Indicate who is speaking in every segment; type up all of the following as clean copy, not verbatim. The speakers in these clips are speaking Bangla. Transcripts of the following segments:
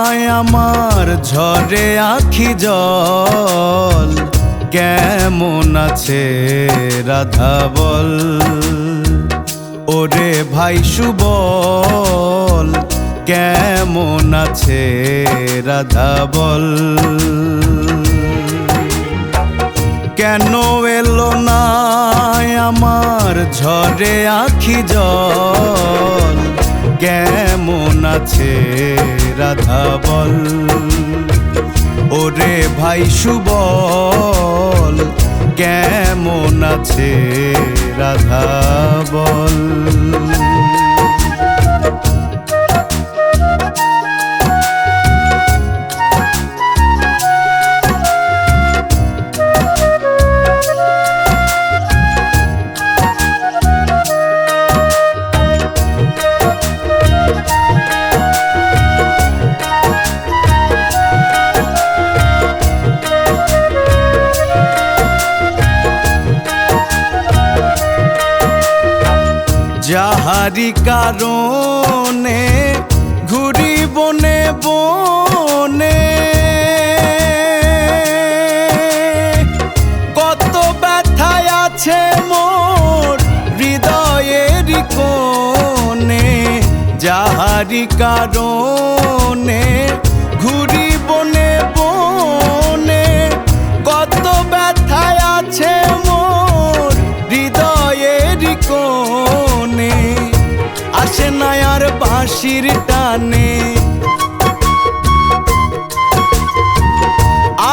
Speaker 1: আমার ঝরে আখি জল, কেমন আছে রাধা বল। ওরে ভাই সুবল, কেমন আছে রাধা বল। কেন এলো না আমার ঝরে আখি জল, কেমন আছে রাধা বল। ওরে ভাই সুবল, কেমন আছে রাধা বল। যাহারি কারণে ঘুরি বনে বনে, কত ব্যথায় আছে মোর হৃদয়ের কোণে। যাহারি কারণে ঘুরি বনে বনে, কত ব্যথায় আছে মোর হৃদয়ের কোণে। আসে না আর বাঁশির টানে,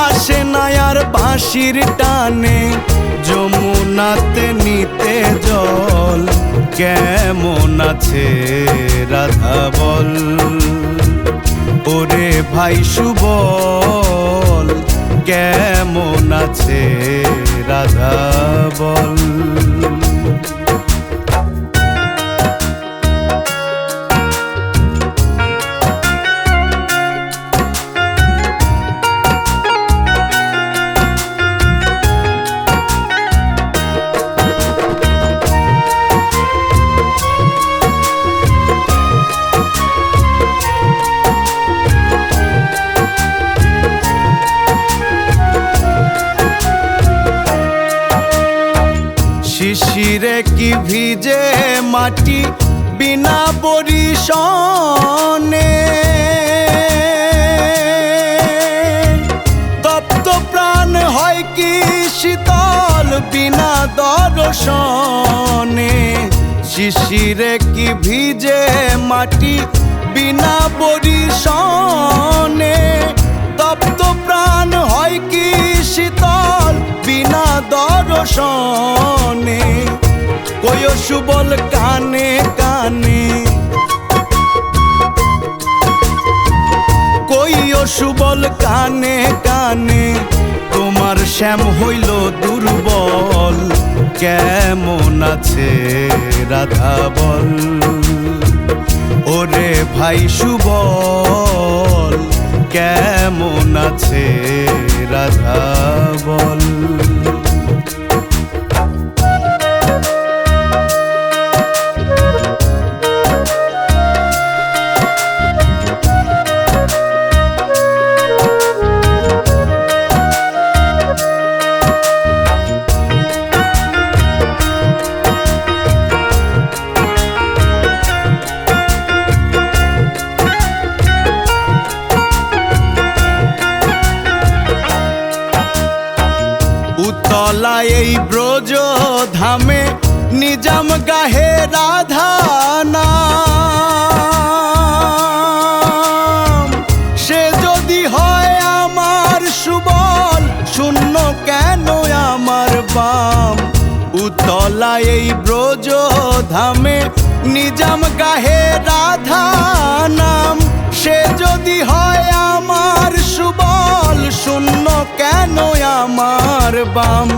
Speaker 1: আসে না আর বাঁশির টানে, যমুনাতে নিতে জল, কেমন আছে রাধা বল। ওরে ভাই সুবল, কেমন আছে রাধা বল। শিশিরে কি ভিজে মাটি বিনা বরিশনে, তপ্ত প্রাণ হয় কি শীতল বিনা দর্শনে। শিশিরে কি ভিজে মাটি বিনা বরিশনে, তপ্ত প্রাণ হয় কি শীতল বিনা দর্শনে। কইও সুবল কানে কানে, কইও সুবল কানে কানে, তোমার শ্যাম হইল দুর্বল, কেমন আছে রাধা বল। ওরে ভাই সুবল, কেমন আছে রাধা বল। উতলা এই ব্রজ ধামে নিজাম গাহে রাধা নাম। সে যদি হয় আমার সুবল, শূন্য কেন আমার বাম। উতলা এই ব্রজ ধামে নিজাম গাহে রাধা নাম। সে যদি হয় আমার সুবল, শূন্য কেন আমার বাম।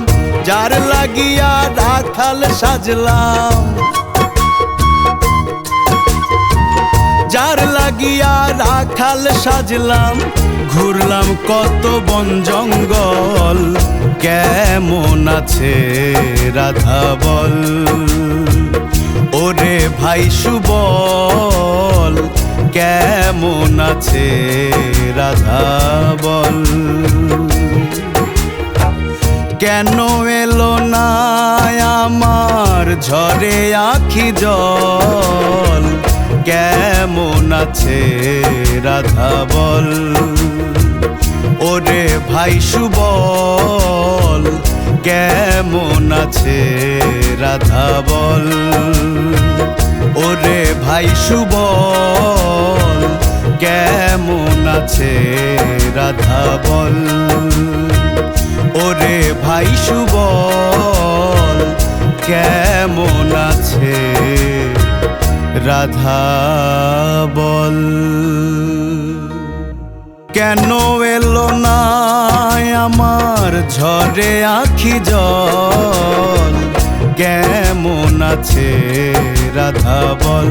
Speaker 1: যার লাগিয়া রাখাল সাজলাম, যার লাগিয়া রাখাল সাজলাম, ঘুরলাম কত বন জঙ্গল, কেমন আছে রাধা বল। ওরে ভাই সুবল কেমন আছে রাধা বল। কেন এলো না আমার ঝরে আখি জল, কেমন আছে রাধা বল। ওরে ভাই সুবল কেমন আছে রাধা বল। ওরে ভাই সুবল কেমন আছে রাধা বল। ওরে ভাই সুবল কেমন আছে রাধা বল। কেন এলো না আমার ঝরে আখি জল, কেমন আছে রাধা বল।